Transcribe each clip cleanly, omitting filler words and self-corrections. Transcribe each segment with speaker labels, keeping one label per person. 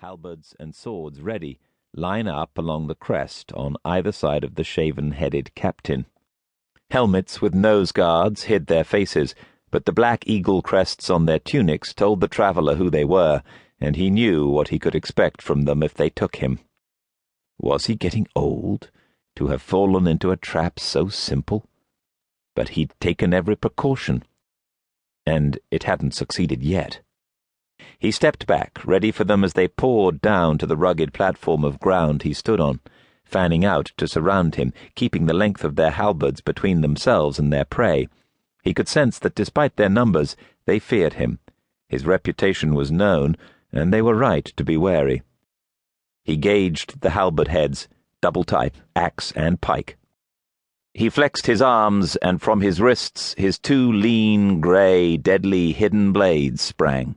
Speaker 1: halberds and swords ready, line up along the crest on either side of the shaven-headed captain. Helmets with nose guards hid their faces, but the black eagle crests on their tunics told the traveller who they were, and he knew what he could expect from them if they took him. Was he getting old, to have fallen into a trap so simple? But he'd taken every precaution, and it hadn't succeeded yet. He stepped back, ready for them as they poured down to the rugged platform of ground he stood on, fanning out to surround him, keeping the length of their halberds between themselves and their prey. He could sense that despite their numbers, they feared him. His reputation was known, and they were right to be wary. He gauged the halberd heads, double type, axe and pike. He flexed his arms, and from his wrists his two lean, grey, deadly, hidden blades sprang.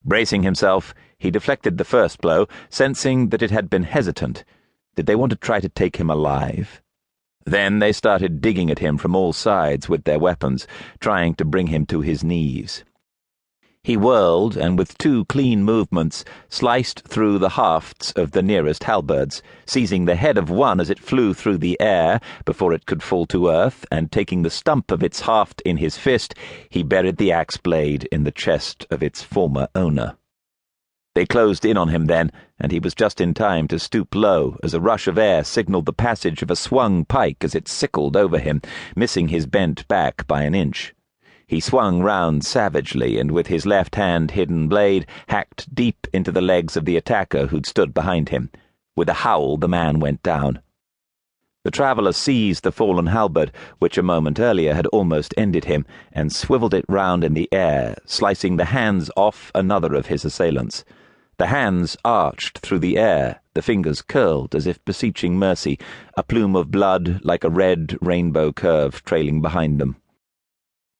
Speaker 1: Bracing himself, he deflected the first blow, sensing that it had been hesitant. Did they want to try to take him alive? Then they started digging at him from all sides with their weapons, trying to bring him to his knees. He whirled, and with two clean movements, sliced through the hafts of the nearest halberds, seizing the head of one as it flew through the air before it could fall to earth, and taking the stump of its haft in his fist, he buried the axe blade in the chest of its former owner. They closed in on him then, and he was just in time to stoop low as a rush of air signaled the passage of a swung pike as it sickled over him, missing his bent back by an inch. He swung round savagely, and with his left-hand hidden blade hacked deep into the legs of the attacker who'd stood behind him. With a howl, the man went down. The traveller seized the fallen halberd, which a moment earlier had almost ended him, and swiveled it round in the air, slicing the hands off another of his assailants. The hands arched through the air, the fingers curled as if beseeching mercy, a plume of blood like a red rainbow curve trailing behind them.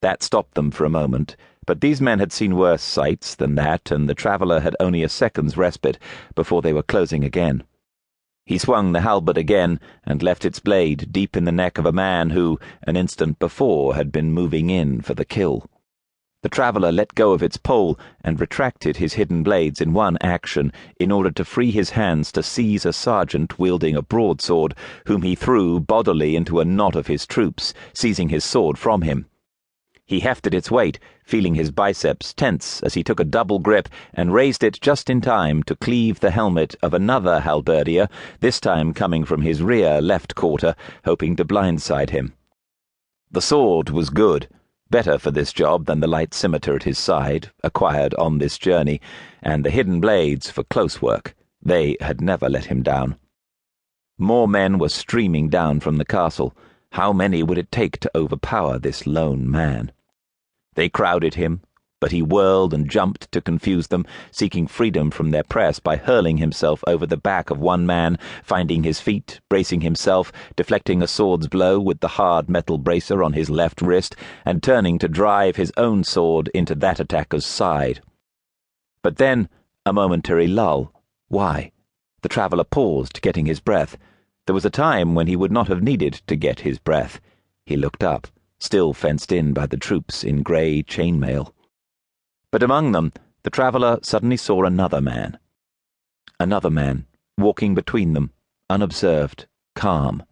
Speaker 1: That stopped them for a moment, but these men had seen worse sights than that, and the traveller had only a second's respite before they were closing again. He swung the halberd again, and left its blade deep in the neck of a man who, an instant before, had been moving in for the kill. The traveller let go of its pole and retracted his hidden blades in one action in order to free his hands to seize a sergeant wielding a broadsword, whom he threw bodily into a knot of his troops, seizing his sword from him. He hefted its weight, feeling his biceps tense as he took a double grip and raised it just in time to cleave the helmet of another halberdier, this time coming from his rear left quarter, hoping to blindside him. The sword was good, better for this job than the light scimitar at his side, acquired on this journey, and the hidden blades for close work. They had never let him down. More men were streaming down from the castle. How many would it take to overpower this lone man? They crowded him, but he whirled and jumped to confuse them, seeking freedom from their press by hurling himself over the back of one man, finding his feet, bracing himself, deflecting a sword's blow with the hard metal bracer on his left wrist, and turning to drive his own sword into that attacker's side. But then, a momentary lull. Why? The traveller paused, getting his breath. There was a time when he would not have needed to get his breath. He looked up, still fenced in by the troops in grey chainmail. But among them, the traveller suddenly saw another man. Another man, walking between them, unobserved, calm.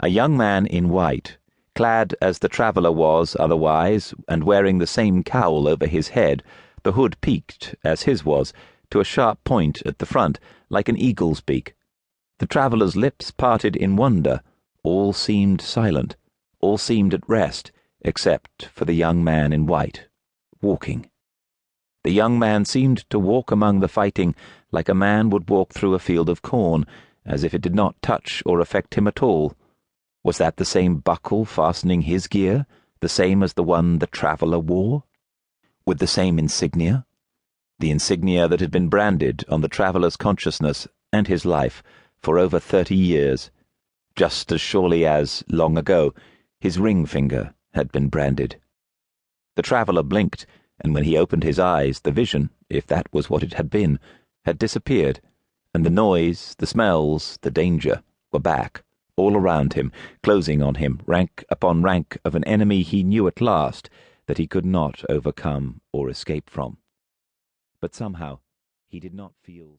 Speaker 1: A young man in white, clad as the traveller was otherwise, and wearing the same cowl over his head, the hood peaked, as his was, to a sharp point at the front, like an eagle's beak. The traveller's lips parted in wonder. All seemed silent. All seemed at rest, except for the young man in white, walking. The young man seemed to walk among the fighting like a man would walk through a field of corn, as if it did not touch or affect him at all. Was that the same buckle fastening his gear, the same as the one the traveller wore? With the same insignia? The insignia that had been branded on the traveller's consciousness and his life for over 30 years, just as surely as, long ago, his ring finger had been branded. The traveller blinked, and when he opened his eyes, the vision, if that was what it had been, had disappeared, and the noise, the smells, the danger were back, all around him, closing on him, rank upon rank of an enemy he knew at last that he could not overcome or escape from. But somehow he did not feel